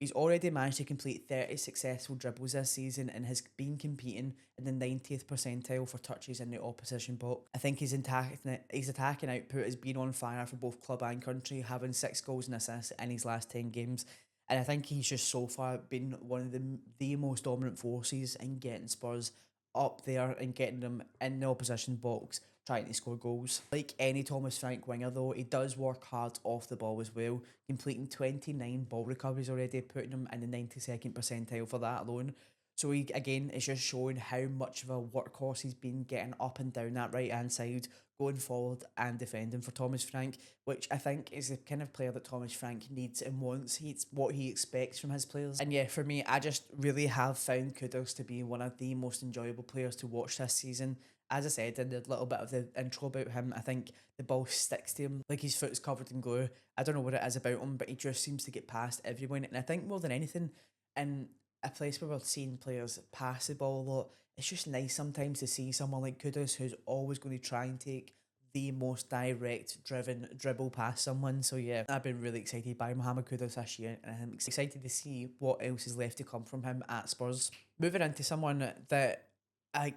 He's already managed to complete 30 successful dribbles this season and has been competing in the 90th percentile for touches in the opposition box. I think his attacking output has been on fire for both club and country, having 6 goals and assists in his last 10 games. And I think he's just so far been one of the most dominant forces in getting Spurs up there and getting them in the opposition box trying to score goals. Like any Thomas Frank winger though, he does work hard off the ball as well, completing 29 ball recoveries already, putting him in the 92nd percentile for that alone. So he again is just showing how much of a workhorse he's been getting up and down that right hand side, going forward and defending for Thomas Frank, which I think is the kind of player that Thomas Frank needs and wants. He's what he expects from his players. And yeah, for me, I just really have found Kudus to be one of the most enjoyable players to watch this season. As I said in the little bit of the intro about him, I think the ball sticks to him like his foot's covered in glue. I don't know what it is about him, but he just seems to get past everyone. And I think more than anything, in a place where we're seeing players pass the ball a lot, it's just nice sometimes to see someone like Kudus who's always going to try and take the most direct driven dribble past someone. So yeah, I've been really excited by Mohamed Kudus this year, and I'm excited to see what else is left to come from him at Spurs. Moving into someone that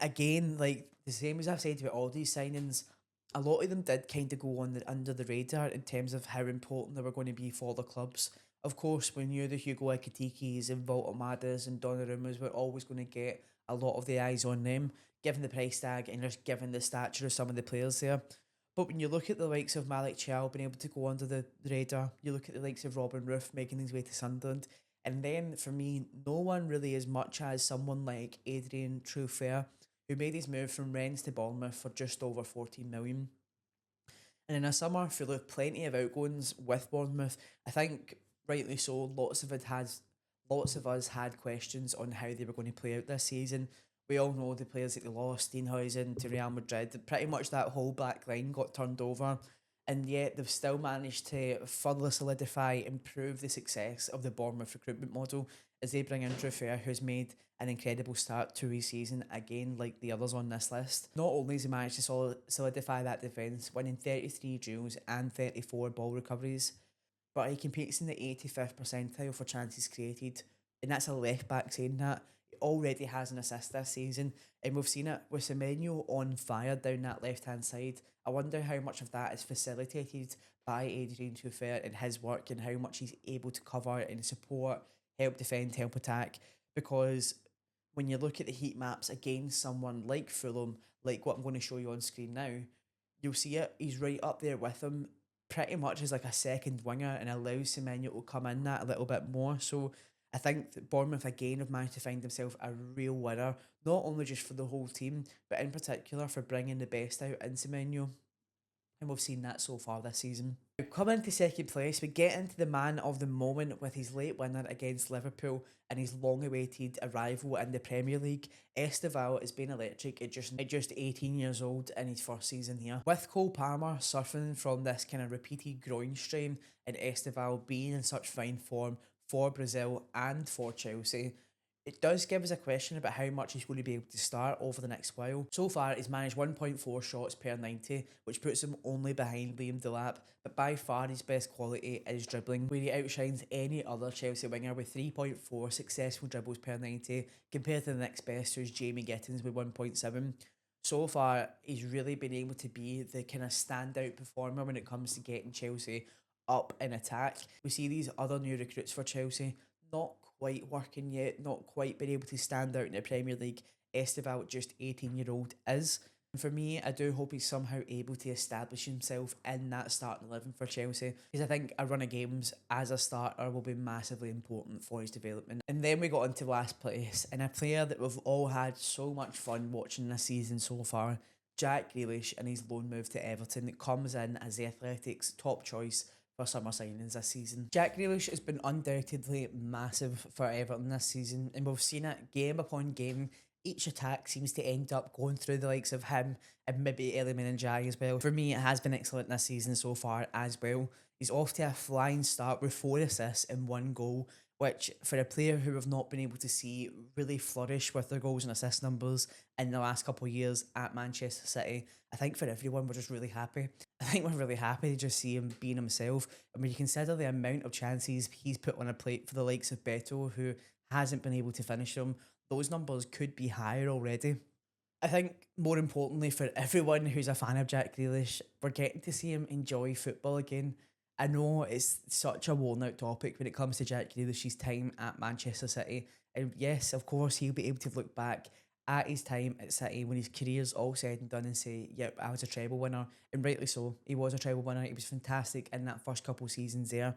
again, like the same as I've said about all these signings, a lot of them did kind of go on under the radar in terms of how important they were going to be for the clubs. Of course, we knew the Hugo Ekitikis and Voltamadas and Donnarummas were always going to get a lot of the eyes on them, given the price tag and just given the stature of some of the players there. But when you look at the likes of Malik Chow being able to go under the radar, you look at the likes of Robin Roof making his way to Sunderland, and then for me, no one really as much as someone like Adrian Truffert, who made his move from Rennes to Bournemouth for just over 14 million. And in a summer full of plenty of outgoings with Bournemouth, I think rightly so, lots of us had questions on how they were going to play out this season. We all know the players that they lost, Steenhuisen to Real Madrid, pretty much that whole back line got turned over. And yet they've still managed to further solidify and prove the success of the Bournemouth recruitment model as they bring in Truffert, who's made an incredible start to his season, again, like the others on this list. Not only has he managed to solidify that defence, winning 33 duels and 34 ball recoveries, but he competes in the 85th percentile for chances created, and that's a left back saying that. He already has an assist this season, and we've seen it with Semenyo on fire down that left hand side. I wonder how much of that is facilitated by Adrian Truffert and his work, and how much he's able to cover and support, help defend, help attack. Because when you look at the heat maps against someone like Fulham, like what I'm going to show you on screen now, you'll see it. He's right up there with him, pretty much as like a second winger, and allows Semenyo to come in that a little bit more. So I think that Bournemouth again have managed to find themselves a real winner, not only just for the whole team, but in particular for bringing the best out in Semenyo. And we've seen that so far this season. Coming into second place, we get into the man of the moment with his late winner against Liverpool and his long-awaited arrival in the Premier League. Esteval has been electric at just 18 years old in his first season here. With Cole Palmer suffering from this kind of repeated groin strain and Esteval being in such fine form for Brazil and for Chelsea, it does give us a question about how much he's going to be able to start over the next while. So far, he's managed 1.4 shots per 90, which puts him only behind Liam Delap, but by far his best quality is dribbling, where he outshines any other Chelsea winger with 3.4 successful dribbles per 90, compared to the next best, who's Jamie Gittins with 1.7. So far, he's really been able to be the kind of standout performer when it comes to getting Chelsea up in attack. We see these other new recruits for Chelsea not quite working yet, not quite been able to stand out in the Premier League. Esteval, just 18-year-old, is. And for me, I do hope he's somehow able to establish himself in that starting 11 for Chelsea, because I think a run of games as a starter will be massively important for his development. And then we got into last place, and a player that we've all had so much fun watching this season so far, Jack Grealish, and his loan move to Everton that comes in as the Athletics' top choice for summer signings this season. Jack Grealish has been undoubtedly massive for Everton this season, and we've seen it game upon game. Each attack seems to end up going through the likes of him and maybe Eliman Ndiaye as well. For me, it has been excellent this season so far as well. He's off to a flying start with 4 assists and 1 goal, which for a player who have not been able to see really flourish with their goals and assist numbers in the last couple of years at Manchester City, I think for everyone we're just really happy. I think we're really happy to just see him being himself. And when you consider the amount of chances he's put on a plate for the likes of Beto, who hasn't been able to finish them, those numbers could be higher already. I think more importantly for everyone who's a fan of Jack Grealish, we're getting to see him enjoy football again. I know it's such a worn out topic when it comes to Jack Grealish's time at Manchester City. And yes, of course, he'll be able to look back at his time at City when his career's all said and done and say, yep, I was a treble winner. And rightly so. He was a treble winner. He was fantastic in that first couple of seasons there.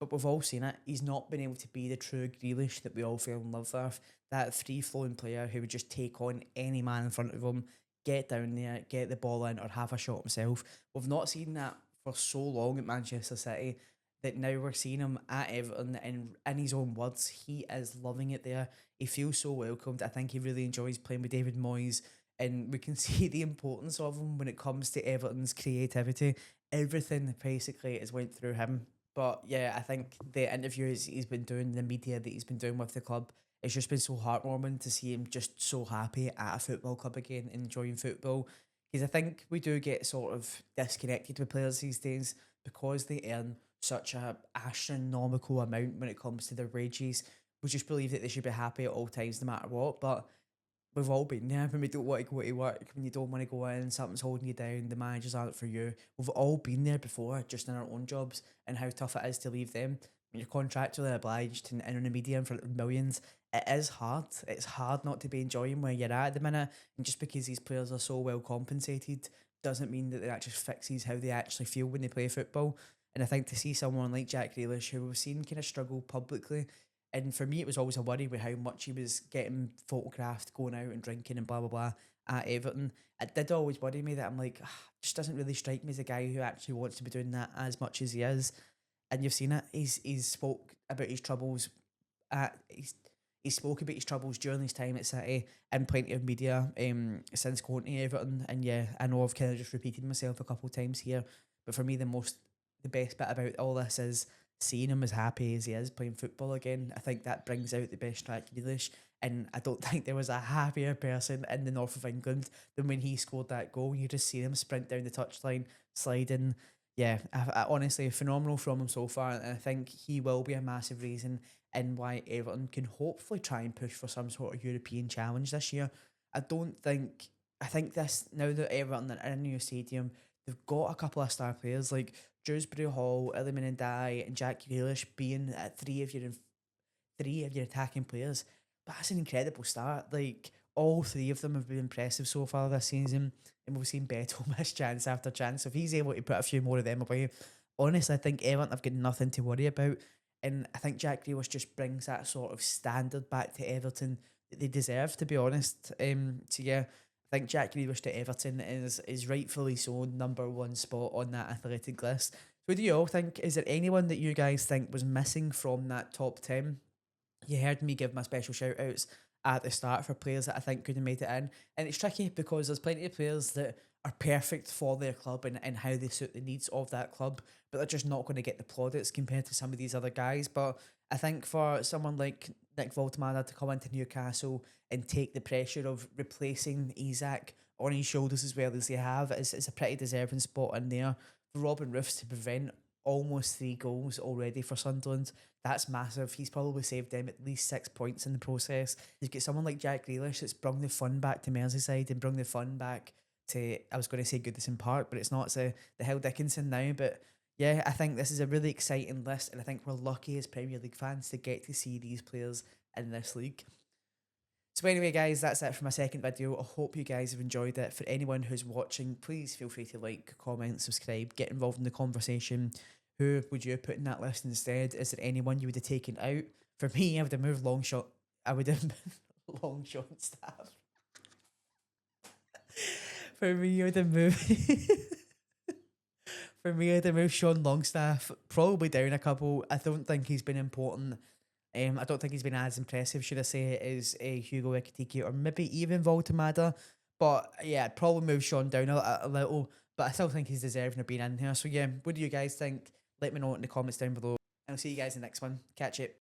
But we've all seen it. He's not been able to be the true Grealish that we all fell in love with. That free flowing player who would just take on any man in front of him, get down there, get the ball in, or have a shot himself. We've not seen that for so long at Manchester City that now we're seeing him at Everton, and in his own words, he is loving it there. He feels so welcomed. I think he really enjoys playing with David Moyes, and we can see the importance of him when it comes to Everton's creativity. Everything basically has went through him. But yeah, I think the interviews he's been doing, the media that he's been doing with the club, it's just been so heartwarming to see him just so happy at a football club again, enjoying football. Because I think we do get sort of disconnected with players these days because they earn such a astronomical amount when it comes to their wages. We just believe that they should be happy at all times, no matter what. But we've all been there when we don't want to go to work, when you don't want to go in, something's holding you down, the managers aren't for you. We've all been there before, just in our own jobs, and how tough it is to leave them. When you're contractually obliged and in the media in front of millions, it is hard. It's hard not to be enjoying where you're at the minute. And just because these players are so well compensated doesn't mean that that just fixes how they actually feel when they play football. And I think to see someone like Jack Grealish, who we've seen kind of struggle publicly, and for me, it was always a worry with how much he was getting photographed going out and drinking and blah, blah, blah at Everton. It did always worry me that I'm like, just doesn't really strike me as a guy who actually wants to be doing that as much as he is. And you've seen it. He's spoke about his troubles he spoke about his troubles during his time at City in plenty of media since going to Everton. And yeah, I know I've kind of just repeated myself a couple of times here, but for me, the best bit about all this is seeing him as happy as he is playing football again. I think that brings out the best Jack Grealish. And I don't think there was a happier person in the north of England than when he scored that goal. You just see him sprint down the touchline, sliding. Yeah, honestly, phenomenal from him so far. And I think he will be a massive reason in why Everton can hopefully try and push for some sort of European challenge this year. I don't think, I think this, now that Everton are in a new stadium, they've got a couple of star players like Dewsbury Hall, Iliman Ndiaye, and Jack Grealish being at three of your attacking players. But that's an incredible start. Like all three of them have been impressive so far this season, and we've seen Beto miss chance after chance. So if he's able to put a few more of them away, honestly, I think Everton have got nothing to worry about. And I think Jack Grealish just brings that sort of standard back to Everton that they deserve, to be honest. So yeah, I think Jack Grealish to Everton is rightfully so number one spot on that athletic list. So do you all think, is there anyone that you guys think was missing from that top 10? You heard me give my special shout outs at the start for players that I think could have made it in. And it's tricky because there's plenty of players that are perfect for their club and how they suit the needs of that club, but they're just not going to get the plaudits compared to some of these other guys. But I think for someone like Nick Voltemada to come into Newcastle and take the pressure of replacing Isak on his shoulders as well as they have, is a pretty deserving spot in there. For Robin Roofs to prevent almost 3 goals already for Sunderland, that's massive. He's probably saved them at least 6 points in the process. You've got someone like Jack Grealish that's brought the fun back to Merseyside and brought the fun back to, I was going to say Goodison Park, but it's not. It's the Hill Dickinson now. But yeah, I think this is a really exciting list, and I think we're lucky as Premier League fans to get to see these players in this league. So anyway, guys, that's it for my second video. I hope you guys have enjoyed it. For anyone who's watching, please feel free to like, comment, subscribe, get involved in the conversation. Who would you put in that list instead? Is there anyone you would have taken out? For me, I would have moved Longshot. I would have Longshot staff. For me, I would have moved. For me, I'd have moved Sean Longstaff probably down a couple. I don't think he's been important. I don't think he's been as impressive, should I say, as Hugo Ekitike or maybe even Voltemada. But yeah, I'd probably move Sean down a little. But I still think he's deserving of being in here. So yeah, what do you guys think? Let me know in the comments down below. And I'll see you guys in the next one. Catch it.